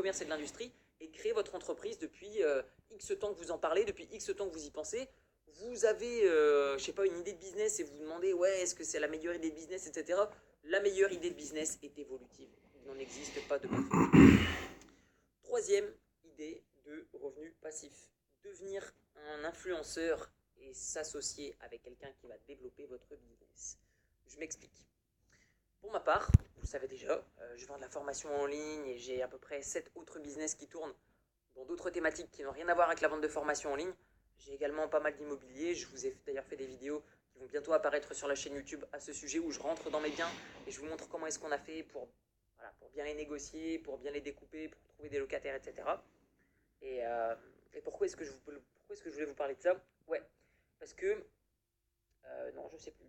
commerce et de l'industrie et créer votre entreprise depuis X temps que vous en parlez, depuis X temps que vous y pensez. Vous avez, je sais pas, une idée de business et vous vous demandez, ouais, est-ce que c'est la meilleure idée de business, etc. La meilleure idée de business est évolutive. Il n'en existe pas de parfaite. Troisième idée de revenu passif. Devenir un influenceur et s'associer avec quelqu'un qui va développer votre business. Je m'explique. Pour ma part, vous le savez déjà, je vends de la formation en ligne et j'ai à peu près 7 autres business qui tournent dans d'autres thématiques qui n'ont rien à voir avec la vente de formation en ligne. J'ai également pas mal d'immobilier. Je vous ai d'ailleurs fait des vidéos qui vont bientôt apparaître sur la chaîne YouTube à ce sujet où je rentre dans mes biens et je vous montre comment est-ce qu'on a fait pour bien les négocier, pour bien les découper, pour trouver des locataires, etc. Et pourquoi est-ce que je voulais vous parler de ça? Ouais, parce que... non, je sais plus.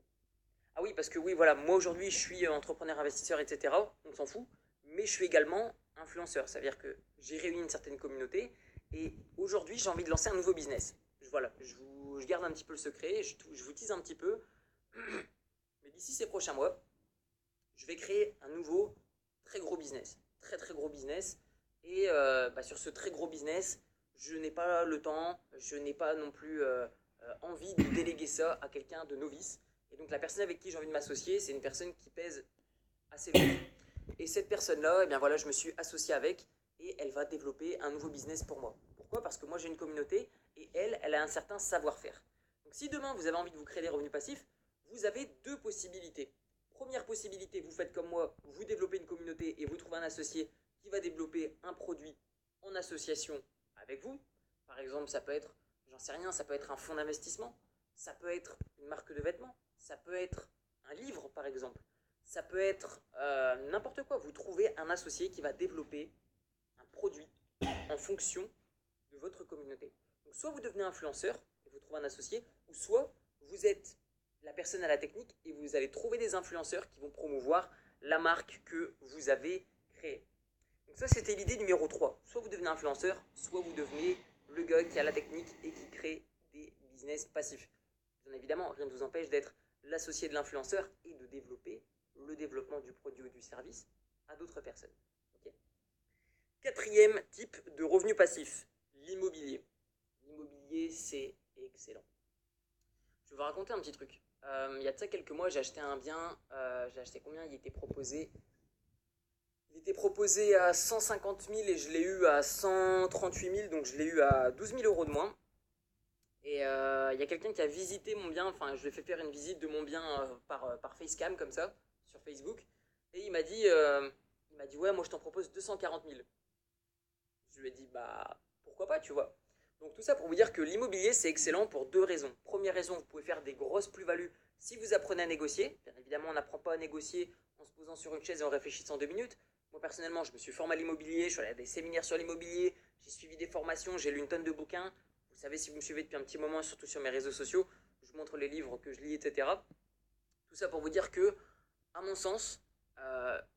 Ah oui, parce que oui, voilà, moi aujourd'hui je suis entrepreneur, investisseur, etc. On s'en fout. Mais je suis également influenceur. Ça veut dire que j'ai réuni une certaine communauté et aujourd'hui j'ai envie de lancer un nouveau business. Voilà, je garde un petit peu le secret, je vous tease un petit peu. Mais d'ici ces prochains mois, je vais créer un nouveau très gros business. Très très gros business. Et sur ce très gros business, je n'ai pas le temps, je n'ai pas non plus envie de déléguer ça à quelqu'un de novice. Et donc la personne avec qui j'ai envie de m'associer, c'est une personne qui pèse assez lourd. Et cette personne-là, eh bien voilà, je me suis associé avec et elle va développer un nouveau business pour moi. Pourquoi? Parce que moi j'ai une communauté et elle a un certain savoir-faire. Donc si demain vous avez envie de vous créer des revenus passifs, vous avez deux possibilités. Première possibilité, vous faites comme moi, vous développez une communauté et vous trouvez un associé qui va développer un produit en association avec vous. Par exemple, ça peut être, j'en sais rien, ça peut être un fonds d'investissement, ça peut être une marque de vêtements, ça peut être un livre par exemple, ça peut être n'importe quoi. Vous trouvez un associé qui va développer un produit en fonction de votre communauté. Donc soit vous devenez influenceur et vous trouvez un associé, ou soit vous êtes la personne à la technique et vous allez trouver des influenceurs qui vont promouvoir la marque que vous avez créée. Donc ça c'était l'idée numéro 3. Soit vous devenez influenceur, soit vous devenez le gars qui a la technique et qui crée des business passifs. Bien évidemment, rien ne vous empêche d'être l'associé de l'influenceur et de développer le développement du produit ou du service à d'autres personnes. Okay. Quatrième type de revenu passif, l'immobilier. L'immobilier, c'est excellent. Je vais vous raconter un petit truc. Il y a de ça quelques mois, j'ai acheté un bien. J'ai acheté combien? Il était proposé à 150 000 et je l'ai eu à 138 000, donc je l'ai eu à 12 000 euros de moins. Et il y a quelqu'un qui a visité mon bien, enfin je lui ai fait faire une visite de mon bien par Facecam comme ça, sur Facebook. Et il m'a dit ouais, moi je t'en propose 240 000. Je lui ai dit bah pourquoi pas, tu vois. Donc tout ça pour vous dire que l'immobilier c'est excellent pour deux raisons. Première raison, vous pouvez faire des grosses plus-values si vous apprenez à négocier. Bien évidemment on n'apprend pas à négocier en se posant sur une chaise et en réfléchissant 2 minutes. Moi personnellement je me suis formé à l'immobilier, je suis allé à des séminaires sur l'immobilier, j'ai suivi des formations, j'ai lu une tonne de bouquins. Vous savez, si vous me suivez depuis un petit moment, surtout sur mes réseaux sociaux, je vous montre les livres que je lis, etc. Tout ça pour vous dire que, à mon sens,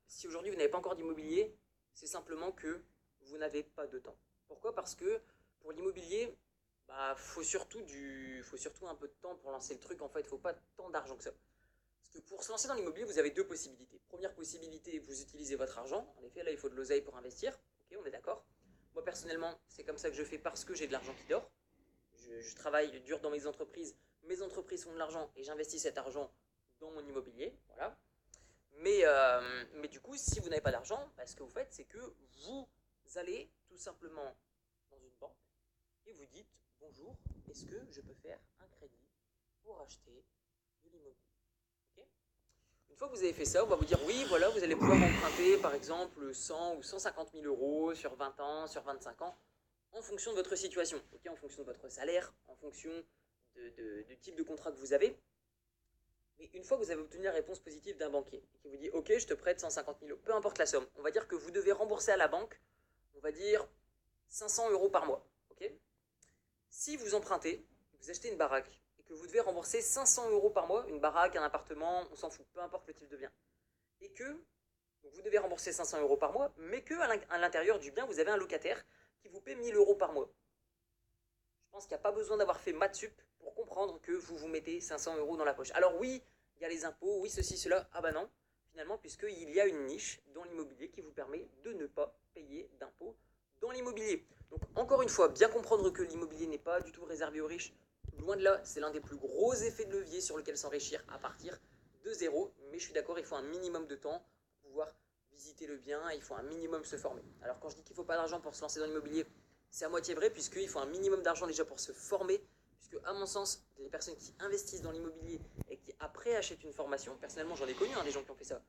si aujourd'hui vous n'avez pas encore d'immobilier, c'est simplement que vous n'avez pas de temps. Pourquoi? Parce que pour l'immobilier, faut surtout un peu de temps pour lancer le truc. En fait, il ne faut pas tant d'argent que ça. Parce que pour se lancer dans l'immobilier, vous avez deux possibilités. Première possibilité, vous utilisez votre argent. En effet, là, il faut de l'oseille pour investir. Ok, on est d'accord. Moi, personnellement, c'est comme ça que je fais parce que j'ai de l'argent qui dort. Je travaille dur dans mes entreprises font de l'argent et j'investis cet argent dans mon immobilier, voilà. Mais du coup, si vous n'avez pas d'argent, ce que vous faites, c'est que vous allez tout simplement dans une banque et vous dites bonjour, est-ce que je peux faire un crédit pour acheter de l'immobilier? Okay. Une fois que vous avez fait ça, on va vous dire oui, voilà, vous allez pouvoir emprunter par exemple 100 ou 150 000 euros sur 20 ans, sur 25 ans, en fonction de votre situation, okay, en fonction de votre salaire, en fonction du type de contrat que vous avez. Mais une fois que vous avez obtenu la réponse positive d'un banquier, qui vous dit ok, je te prête 150 000 euros, peu importe la somme, on va dire que vous devez rembourser à la banque, on va dire 500 euros par mois. Okay. Si vous empruntez, vous achetez une baraque et que vous devez rembourser 500 euros par mois, une baraque, un appartement, on s'en fout, peu importe le type de bien, et que donc vous devez rembourser 500 euros par mois, mais que à l'intérieur du bien, vous avez un locataire qui vous paie 1000 euros par mois. Je pense qu'il n'y a pas besoin d'avoir fait maths sup pour comprendre que vous vous mettez 500 euros dans la poche. Alors oui, il y a les impôts, oui ceci, cela, ah bah non, finalement, puisqu'il y a une niche dans l'immobilier qui vous permet de ne pas payer d'impôts dans l'immobilier. Donc encore une fois, bien comprendre que l'immobilier n'est pas du tout réservé aux riches. Loin de là, c'est l'un des plus gros effets de levier sur lequel s'enrichir à partir de zéro. Mais je suis d'accord, il faut un minimum de temps pour pouvoir visiter le bien, il faut un minimum se former. Alors quand je dis qu'il ne faut pas d'argent pour se lancer dans l'immobilier, c'est à moitié vrai, puisqu'il faut un minimum d'argent déjà pour se former, puisque à mon sens, les personnes qui investissent dans l'immobilier et qui après achètent une formation, personnellement j'en ai connu des gens qui ont fait ça,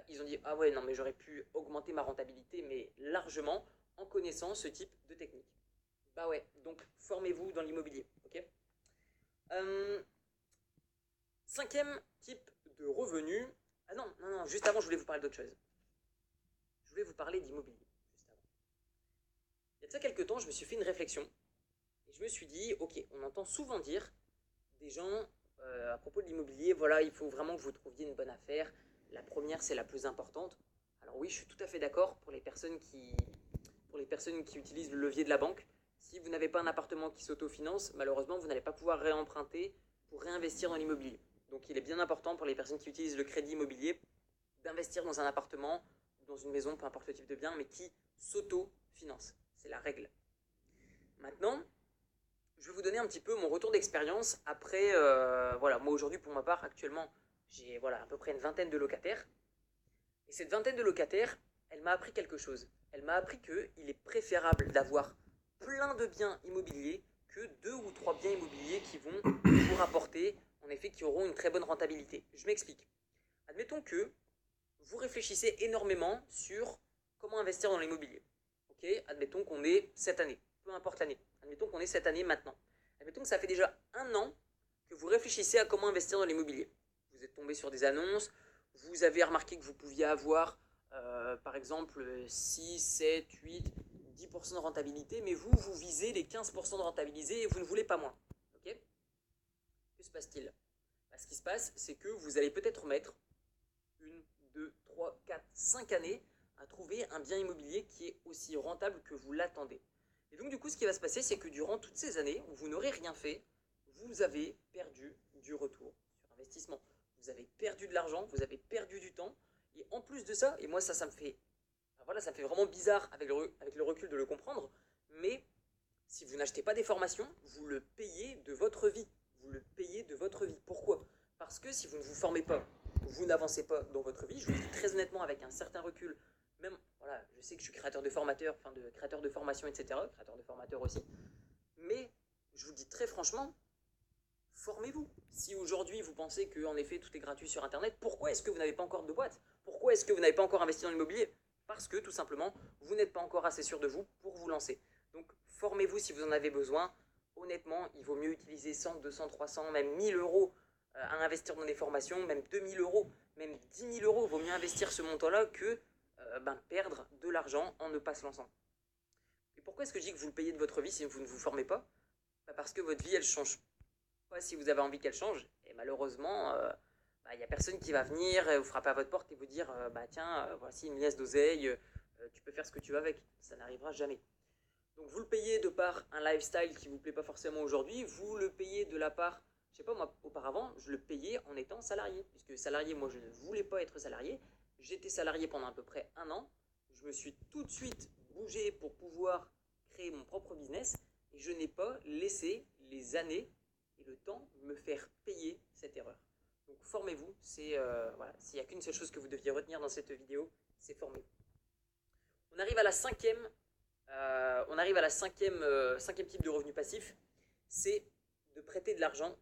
ils ont dit ah ouais non mais j'aurais pu augmenter ma rentabilité mais largement en connaissant ce type de technique. Bah ouais, donc formez-vous dans l'immobilier, ok. euh, Cinquième type de revenu. Ah non, non, non, juste avant je voulais vous parler d'autre chose. Je voulais vous parler d'immobilier, juste avant. Il y a de ça quelques temps, je me suis fait une réflexion et je me suis dit, ok, on entend souvent dire des gens à propos de l'immobilier, voilà, il faut vraiment que vous trouviez une bonne affaire. La première, c'est la plus importante. Alors oui, je suis tout à fait d'accord pour les personnes qui utilisent le levier de la banque. Si vous n'avez pas un appartement qui s'autofinance, malheureusement, vous n'allez pas pouvoir réemprunter pour réinvestir dans l'immobilier. Donc il est bien important pour les personnes qui utilisent le crédit immobilier d'investir dans un appartement, dans une maison, peu importe le type de bien, mais qui s'auto-finance. C'est la règle. Maintenant, je vais vous donner un petit peu mon retour d'expérience après, voilà, moi aujourd'hui pour ma part, actuellement, j'ai voilà, à peu près une vingtaine de locataires. Et cette vingtaine de locataires, elle m'a appris quelque chose. Elle m'a appris qu'il est préférable d'avoir plein de biens immobiliers que 2 ou 3 biens immobiliers qui vont vous rapporter, en effet, qui auront une très bonne rentabilité. Je m'explique. Admettons que vous réfléchissez énormément sur comment investir dans l'immobilier. Ok, admettons qu'on est cette année, peu importe l'année. Admettons qu'on est cette année maintenant. Admettons que ça fait déjà 1 an que vous réfléchissez à comment investir dans l'immobilier. Vous êtes tombé sur des annonces, vous avez remarqué que vous pouviez avoir par exemple 6, 7, 8, 10% de rentabilité, mais vous, vous visez les 15% de rentabilité et vous ne voulez pas moins. Ok. Que se passe-t-il? Ce qui se passe, c'est que vous allez peut-être mettre 1, 2, 3, 4, 5 années à trouver un bien immobilier qui est aussi rentable que vous l'attendez. Et donc du coup, ce qui va se passer, c'est que durant toutes ces années où vous n'aurez rien fait, vous avez perdu du retour sur investissement. Vous avez perdu de l'argent, vous avez perdu du temps. Et en plus de ça, et moi ça me fait, voilà, ça me fait vraiment bizarre avec le recul de le comprendre, mais si vous n'achetez pas des formations, vous le payez de votre vie. Vous le payez de votre vie. Pourquoi? Parce que si vous ne vous formez pas, vous n'avancez pas dans votre vie. Je vous le dis très honnêtement avec un certain recul. Même, voilà, je sais que je suis créateur de formateur, enfin de créateur de formation, etc. Créateur de formateur aussi. Mais je vous le dis très franchement, formez-vous. Si aujourd'hui vous pensez que en effet tout est gratuit sur internet, pourquoi est-ce que vous n'avez pas encore de boîte? Pourquoi est-ce que vous n'avez pas encore investi dans l'immobilier? Parce que tout simplement, vous n'êtes pas encore assez sûr de vous pour vous lancer. Donc formez-vous si vous en avez besoin. Honnêtement, il vaut mieux utiliser 100, 200, 300, même 1000 euros à investir dans des formations, même 2000 euros, même 10 000 euros. Il vaut mieux investir ce montant-là que perdre de l'argent en ne pas se lançant. Et pourquoi est-ce que je dis que vous le payez de votre vie si vous ne vous formez pas? Parce que votre vie, elle change pas si vous avez envie qu'elle change. Et malheureusement, il n'y a personne qui va venir vous frapper à votre porte et vous dire tiens, voici une liasse d'oseille, tu peux faire ce que tu veux avec. Ça n'arrivera jamais. Donc vous le payez de par un lifestyle qui ne vous plaît pas forcément aujourd'hui, vous le payez de la part, je sais pas moi, auparavant, je le payais en étant salarié. Puisque salarié, moi je ne voulais pas être salarié. J'étais salarié pendant à peu près 1 an. Je me suis tout de suite bougé pour pouvoir créer mon propre business. Et je n'ai pas laissé les années et le temps me faire payer cette erreur. Donc formez-vous, voilà, s'il n'y a qu'une seule chose que vous deviez retenir dans cette vidéo, c'est formez-vous. On arrive à la cinquième cinquième type de revenu passif, c'est de prêter de l'argent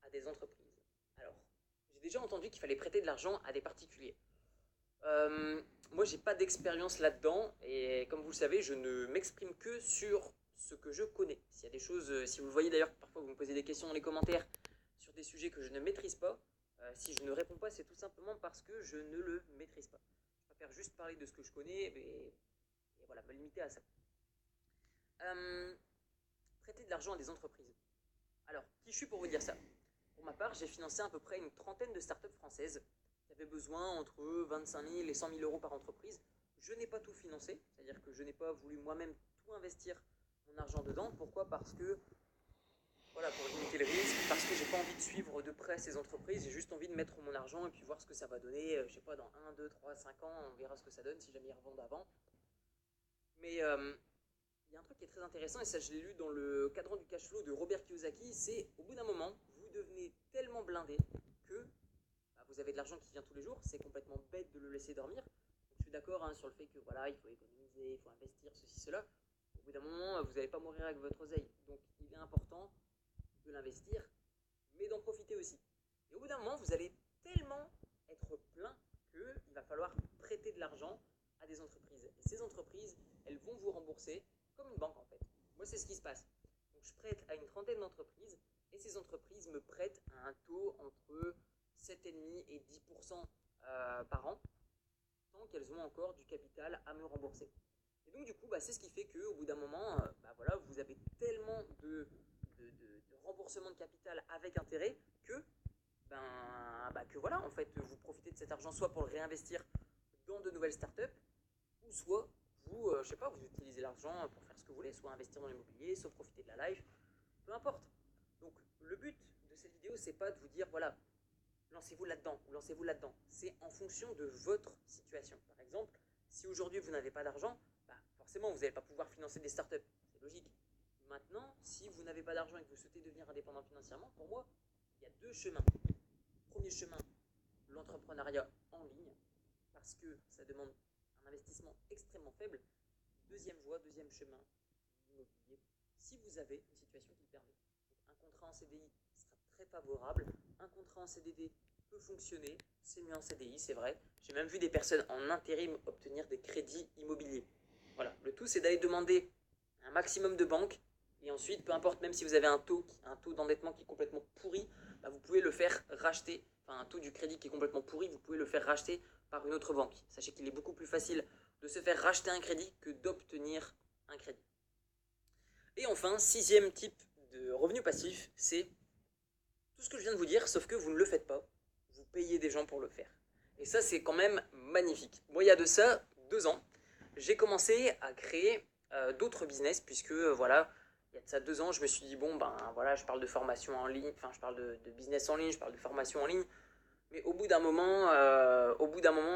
à des entreprises. Alors, j'ai déjà entendu qu'il fallait prêter de l'argent à des particuliers. Moi, j'ai pas d'expérience là-dedans, et comme vous le savez, je ne m'exprime que sur ce que je connais. S'il y a des choses, si vous le voyez d'ailleurs, parfois vous me posez des questions dans les commentaires sur des sujets que je ne maîtrise pas, si je ne réponds pas, c'est tout simplement parce que je ne le maîtrise pas. Je préfère juste parler de ce que je connais, et voilà, me limiter à ça. Prêter de l'argent à des entreprises. Alors, qui je suis pour vous dire ça? Pour ma part, j'ai financé à peu près une trentaine de startups françaises qui avaient besoin entre 25 000 et 100 000 euros par entreprise. Je n'ai pas tout financé, c'est-à-dire que je n'ai pas voulu moi-même tout investir mon argent dedans. Pourquoi? Parce que, voilà, pour limiter le risque, parce que j'ai pas envie de suivre de près ces entreprises, j'ai juste envie de mettre mon argent et puis voir ce que ça va donner, je sais pas, dans 1, 2, 3, 5 ans, on verra ce que ça donne si jamais ils revendent avant. Mais y a un truc qui est très intéressant, et ça je l'ai lu dans le cadran du cash flow de Robert Kiyosaki, c'est au bout d'un moment, vous devenez tellement blindé que vous avez de l'argent qui vient tous les jours, c'est complètement bête de le laisser dormir. Donc, je suis d'accord sur le fait que voilà, il faut économiser, il faut investir, ceci, cela. Au bout d'un moment, vous n'allez pas mourir avec votre oseille. Donc il est important de l'investir, mais d'en profiter aussi. Et au bout d'un moment, vous allez tellement être plein qu'il va falloir prêter de l'argent à des entreprises. Et ces entreprises, elles vont vous rembourser comme une banque en fait. Moi, c'est ce qui se passe. Donc je prête à une trentaine d'entreprises et ces entreprises me prêtent à un taux entre 7,5 et 10% par an, tant qu'elles ont encore du capital à me rembourser. Et donc du coup, c'est ce qui fait qu'au bout d'un moment, voilà, vous avez tellement de remboursement de capital avec intérêt que voilà, en fait, vous profitez de cet argent soit pour le réinvestir dans de nouvelles startups, ou soit vous, je sais pas, vous utilisez l'argent pour faire ce que vous voulez, soit investir dans l'immobilier, soit profiter de la life, peu importe. Donc le but de cette vidéo, c'est pas de vous dire voilà, lancez-vous là-dedans ou lancez-vous là-dedans. C'est en fonction de votre situation. Par exemple, si aujourd'hui vous n'avez pas d'argent, forcément vous n'allez pas pouvoir financer des startups. C'est logique. Maintenant, si vous n'avez pas d'argent et que vous souhaitez devenir indépendant financièrement, pour moi, il y a deux chemins. Premier chemin, l'entrepreneuriat en ligne, parce que ça demande un investissement extrêmement faible. Deuxième voie, deuxième chemin, l'immobilier, si vous avez une situation qui le permet. Donc, un contrat en CDI sera très favorable, un contrat en CDD peut fonctionner, c'est mieux en CDI, c'est vrai. J'ai même vu des personnes en intérim obtenir des crédits immobiliers. Voilà, le tout c'est d'aller demander un maximum de banques, et ensuite, peu importe, même si vous avez un taux d'endettement qui est complètement pourri, vous pouvez le faire racheter, enfin un taux du crédit qui est complètement pourri, vous pouvez le faire racheter par une autre banque. Sachez qu'il est beaucoup plus facile de se faire racheter un crédit que d'obtenir un crédit. Et enfin, sixième type de revenu passif, c'est tout ce que je viens de vous dire, sauf que vous ne le faites pas, vous payez des gens pour le faire. Et ça, c'est quand même magnifique. Moi, il y a de ça 2 ans, j'ai commencé à créer d'autres business, puisque voilà, il y a de ça 2 ans, je me suis dit, bon, voilà, je parle de formation en ligne, enfin, je parle de business en ligne, je parle de formation en ligne, mais au bout d'un moment,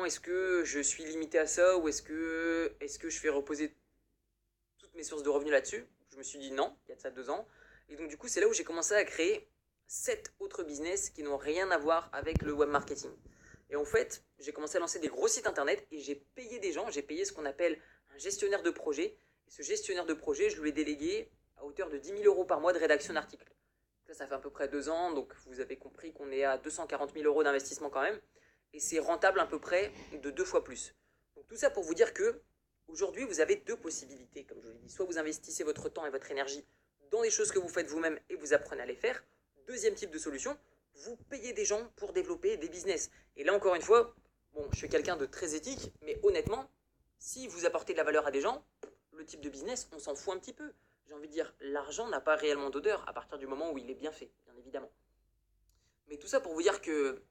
est-ce que je suis limité à ça, ou est-ce que je fais reposer toutes mes sources de revenus là-dessus? Je me suis dit non, il y a de ça 2 ans, et donc du coup, c'est là où j'ai commencé à créer 7 autres business qui n'ont rien à voir avec le web marketing. Et en fait, j'ai commencé à lancer des gros sites internet et j'ai payé des gens, j'ai payé ce qu'on appelle un gestionnaire de projet. Et ce gestionnaire de projet, je lui ai délégué à hauteur de 10 000 euros par mois de rédaction d'articles. Ça fait à peu près 2 ans, donc vous avez compris qu'on est à 240 000 euros d'investissement quand même. Et c'est rentable à peu près de 2 fois plus. Donc tout ça pour vous dire que aujourd'hui, vous avez 2 possibilités, comme je vous l'ai dit. Soit vous investissez votre temps et votre énergie dans des choses que vous faites vous-même et vous apprenez à les faire. Deuxième type de solution, vous payez des gens pour développer des business. Et là, encore une fois, bon, je suis quelqu'un de très éthique, mais honnêtement, si vous apportez de la valeur à des gens, le type de business, on s'en fout un petit peu. J'ai envie de dire, l'argent n'a pas réellement d'odeur à partir du moment où il est bien fait, bien évidemment. Mais tout ça pour vous dire que,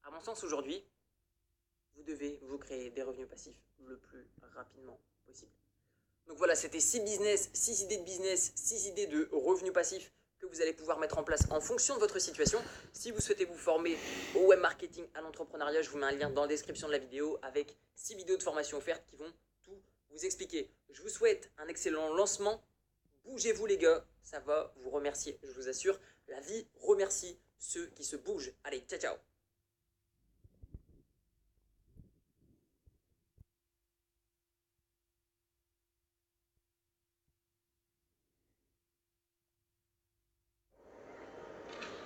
à mon sens, aujourd'hui, vous devez vous créer des revenus passifs le plus rapidement possible. Donc voilà, c'était 6 business, 6 idées de business, 6 idées de revenus passifs que vous allez pouvoir mettre en place en fonction de votre situation. Si vous souhaitez vous former au web marketing, à l'entrepreneuriat, je vous mets un lien dans la description de la vidéo avec 6 vidéos de formation offertes qui vont tout vous expliquer. Je vous souhaite un excellent lancement. Bougez-vous les gars, ça va vous remercier, je vous assure. La vie remercie ceux qui se bougent. Allez, ciao ciao.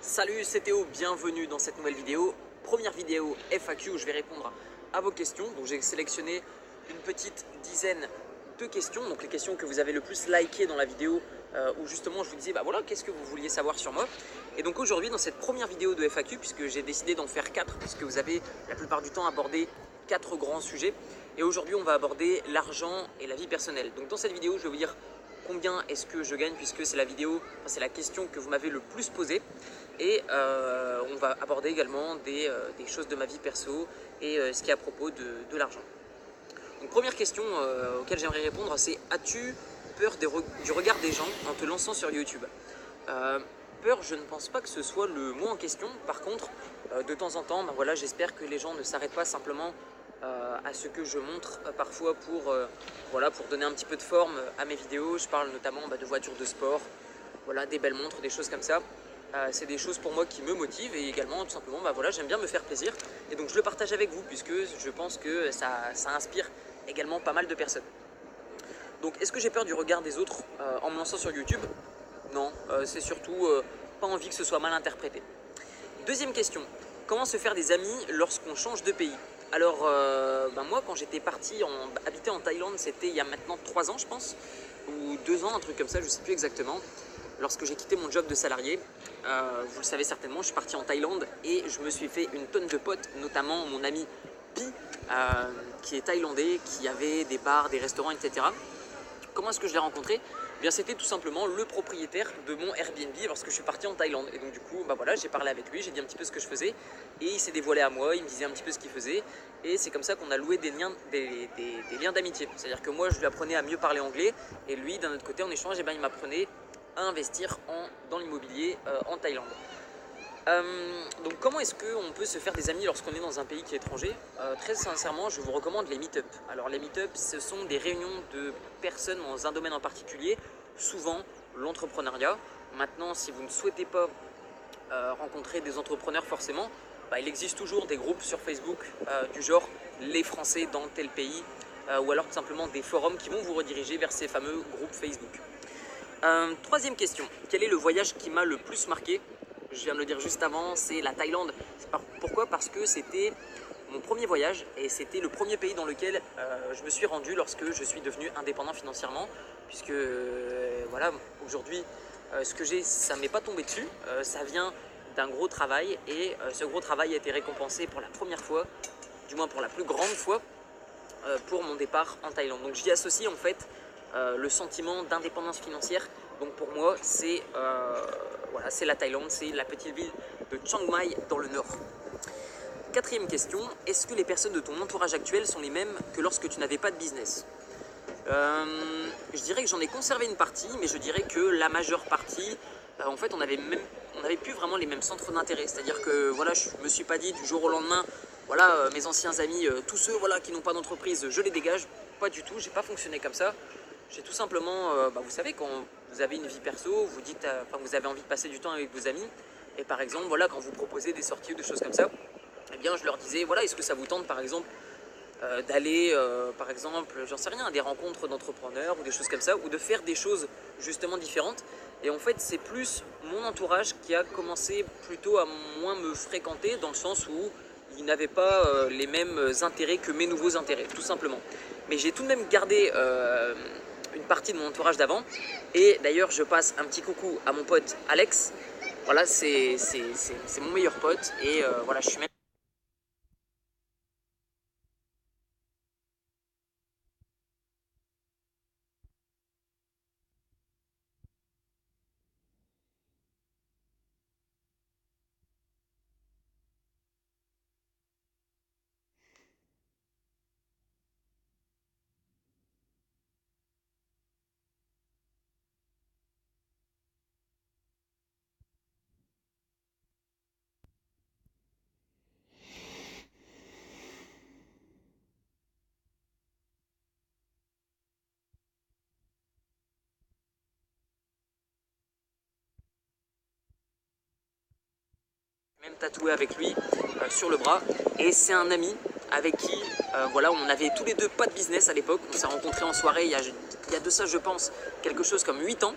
Salut, c'est Théo, bienvenue dans cette nouvelle vidéo. Première vidéo FAQ où je vais répondre à vos questions. Donc j'ai sélectionné une petite dizaine de questions, donc les questions que vous avez le plus likées dans la vidéo où justement je vous disais voilà, qu'est-ce que vous vouliez savoir sur moi. Et donc aujourd'hui dans cette première vidéo de FAQ, puisque j'ai décidé d'en faire 4, puisque vous avez la plupart du temps abordé 4 grands sujets, et aujourd'hui on va aborder l'argent et la vie personnelle. Donc dans cette vidéo je vais vous dire combien est-ce que je gagne, puisque c'est c'est la question que vous m'avez le plus posée. Et on va aborder également des choses de ma vie perso et ce qui est à propos de l'argent. Donc première question auquel j'aimerais répondre, c'est as-tu peur du regard des gens en te lançant sur YouTube? Peur, je ne pense pas que ce soit le mot en question. Par contre, de temps en temps, voilà, j'espère que les gens ne s'arrêtent pas simplement à ce que je montre parfois voilà, pour donner un petit peu de forme à mes vidéos. Je parle notamment de voitures de sport, voilà, des belles montres, des choses comme ça. C'est des choses pour moi qui me motivent et également tout simplement voilà, j'aime bien me faire plaisir et donc je le partage avec vous puisque je pense que ça inspire également pas mal de personnes. Donc est-ce que j'ai peur du regard des autres en me lançant sur YouTube? Non, c'est surtout pas envie que ce soit mal interprété. Deuxième question, comment se faire des amis lorsqu'on change de pays? Alors moi quand j'étais parti habiter en Thaïlande, c'était il y a maintenant 3 ans je pense, ou 2 ans, un truc comme ça, je sais plus exactement. Lorsque j'ai quitté mon job de salarié, vous le savez certainement, je suis parti en Thaïlande et je me suis fait une tonne de potes, notamment mon ami Pi, qui est thaïlandais, qui avait des bars, des restaurants, etc. Comment est-ce que je l'ai rencontré? Bien, c'était tout simplement le propriétaire de mon Airbnb lorsque je suis parti en Thaïlande. Et donc du coup, voilà, j'ai parlé avec lui, j'ai dit un petit peu ce que je faisais et il s'est dévoilé à moi, il me disait un petit peu ce qu'il faisait et c'est comme ça qu'on a loué des liens d'amitié. C'est-à-dire que moi, je lui apprenais à mieux parler anglais et lui, d'un autre côté, en échange, il m'apprenait à investir dans l'immobilier en Thaïlande. Donc comment est-ce qu'on peut se faire des amis lorsqu'on est dans un pays qui est étranger? Très sincèrement, je vous recommande les meet-up. Alors les meet-up, ce sont des réunions de personnes dans un domaine en particulier, souvent l'entrepreneuriat. Maintenant, si vous ne souhaitez pas rencontrer des entrepreneurs forcément, il existe toujours des groupes sur Facebook du genre les Français dans tel pays, ou alors tout simplement des forums qui vont vous rediriger vers ces fameux groupes Facebook. Troisième question, quel est le voyage qui m'a le plus marqué? Je viens de le dire juste avant, c'est la Thaïlande. Pourquoi? Parce que c'était mon premier voyage et c'était le premier pays dans lequel je me suis rendu lorsque je suis devenu indépendant financièrement. Puisque voilà, aujourd'hui, ce que j'ai, ça ne m'est pas tombé dessus. Ça vient d'un gros travail et ce gros travail a été récompensé pour la première fois, du moins pour la plus grande fois, pour mon départ en Thaïlande. Donc j'y associe en fait le sentiment d'indépendance financière. Donc pour moi, c'est voilà, c'est la Thaïlande, c'est la petite ville de Chiang Mai dans le nord. Quatrième question, est-ce que les personnes de ton entourage actuel sont les mêmes que lorsque tu n'avais pas de business? Je dirais que j'en ai conservé une partie, mais je dirais que la majeure partie, en fait, on n'avait plus vraiment les mêmes centres d'intérêt. C'est-à-dire que voilà, je me suis pas dit du jour au lendemain, voilà, mes anciens amis, tous ceux voilà, qui n'ont pas d'entreprise, je les dégage. Pas du tout, j'ai pas fonctionné comme ça. J'ai tout simplement, vous savez, quand vous avez une vie perso, vous dites, vous avez envie de passer du temps avec vos amis, et par exemple, voilà, quand vous proposez des sorties ou des choses comme ça, eh bien, je leur disais, voilà, est-ce que ça vous tente, par exemple, d'aller, par exemple, j'en sais rien, à des rencontres d'entrepreneurs ou des choses comme ça, ou de faire des choses justement différentes. Et en fait, c'est plus mon entourage qui a commencé plutôt à moins me fréquenter, dans le sens où il n'avait pas les mêmes intérêts que mes nouveaux intérêts, tout simplement. Mais j'ai tout de même gardé une partie de mon entourage d'avant. Et d'ailleurs, je passe un petit coucou à mon pote Alex. Voilà, c'est mon meilleur pote. Et voilà, je suis même... même tatoué avec lui sur le bras, et c'est un ami avec qui voilà, on avait tous les deux pas de business à l'époque. On s'est rencontrés en soirée il y a de ça, je pense, quelque chose comme 8 ans,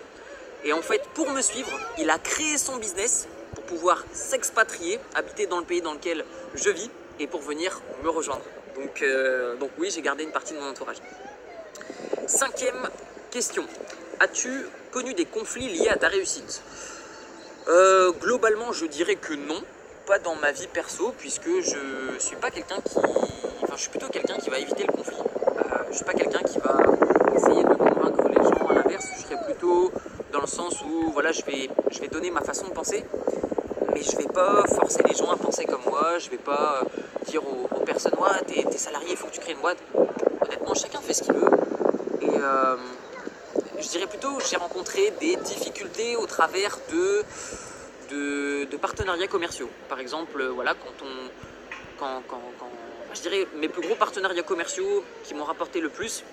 et en fait, pour me suivre, il a créé son business pour pouvoir s'expatrier, habiter dans le pays dans lequel je vis et pour venir me rejoindre. Donc oui, j'ai gardé une partie de mon entourage. Cinquième question, as-tu connu des conflits liés à ta réussite? Globalement, je dirais que non, pas dans ma vie perso, puisque je suis pas quelqu'un qui... Enfin, je suis plutôt quelqu'un qui va éviter le conflit. Je suis pas quelqu'un qui va essayer de convaincre les gens. À l'inverse, je serais plutôt dans le sens où, voilà, je vais donner ma façon de penser, mais je vais pas forcer les gens à penser comme moi. Je vais pas dire aux personnes, ouais, t'es salarié, il faut que tu crées une boîte. Honnêtement, chacun fait ce qu'il veut. Et je dirais plutôt, j'ai rencontré des difficultés au travers de partenariats commerciaux. Par exemple, voilà, je dirais mes plus gros partenariats commerciaux qui m'ont rapporté le plus,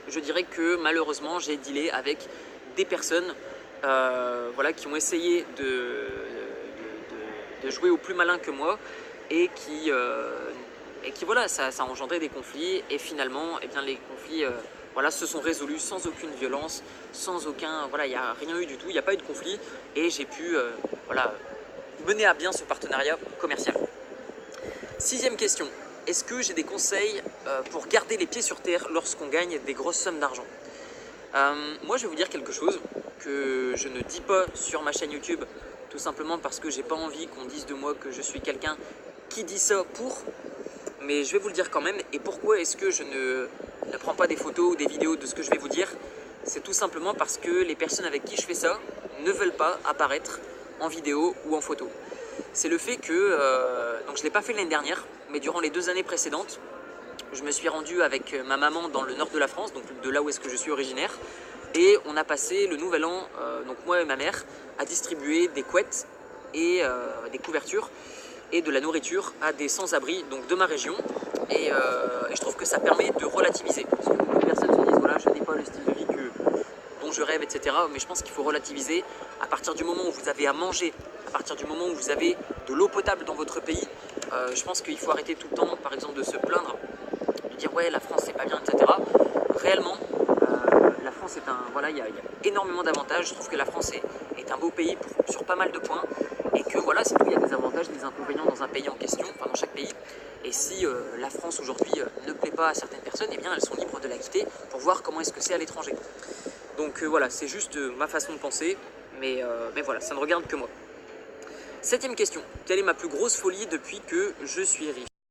je dirais que malheureusement j'ai dealé avec des personnes voilà, qui ont essayé de jouer au plus malin que moi et qui voilà, ça a engendré des conflits et finalement eh bien, les conflits voilà, se sont résolus sans aucune violence, sans aucun, voilà, il n'y a rien eu du tout, il n'y a pas eu de conflit et j'ai pu voilà, mener à bien ce partenariat commercial. 6e question, est-ce que j'ai des conseils pour garder les pieds sur terre lorsqu'on gagne des grosses sommes d'argent? Moi je vais vous dire quelque chose que je ne dis pas sur ma chaîne YouTube, tout simplement parce que j'ai pas envie qu'on dise de moi que je suis quelqu'un qui dit ça pour, mais je vais vous le dire quand même. Et pourquoi est-ce que je ne prends pas des photos ou des vidéos de ce que je vais vous dire? C'est tout simplement parce que les personnes avec qui je fais ça ne veulent pas apparaître en vidéo ou en photo. C'est le fait que, donc je ne l'ai pas fait l'année dernière, mais durant les 2 années précédentes, je me suis rendu avec ma maman dans le nord de la France, donc de là où est-ce que je suis originaire, et on a passé le nouvel an, donc moi et ma mère, à distribuer des couettes et des couvertures et de la nourriture à des sans-abri donc de ma région, et je trouve que ça permet de relativiser, parce que beaucoup de personnes se disent voilà, je n'ai pas le style de vie dont je rêve, etc. Mais je pense qu'il faut relativiser. À partir du moment où vous avez à manger, à partir du moment où vous avez de l'eau potable dans votre pays, je pense qu'il faut arrêter tout le temps, par exemple, de se plaindre, de dire ouais, la France c'est pas bien, etc. Réellement, la France est un, voilà, il y a énormément d'avantages. Je trouve que la France est un beau pays sur pas mal de points, et que voilà, c'est tout, il y a des avantages, des inconvénients dans un pays en question, enfin dans chaque pays. Et si la France aujourd'hui ne plaît pas à certaines personnes, eh bien elles sont libres de la quitter pour voir comment est-ce que c'est à l'étranger. Donc voilà, c'est juste ma façon de penser, mais voilà, ça ne regarde que moi. 7e question, quelle est ma plus grosse folie depuis que je suis riche?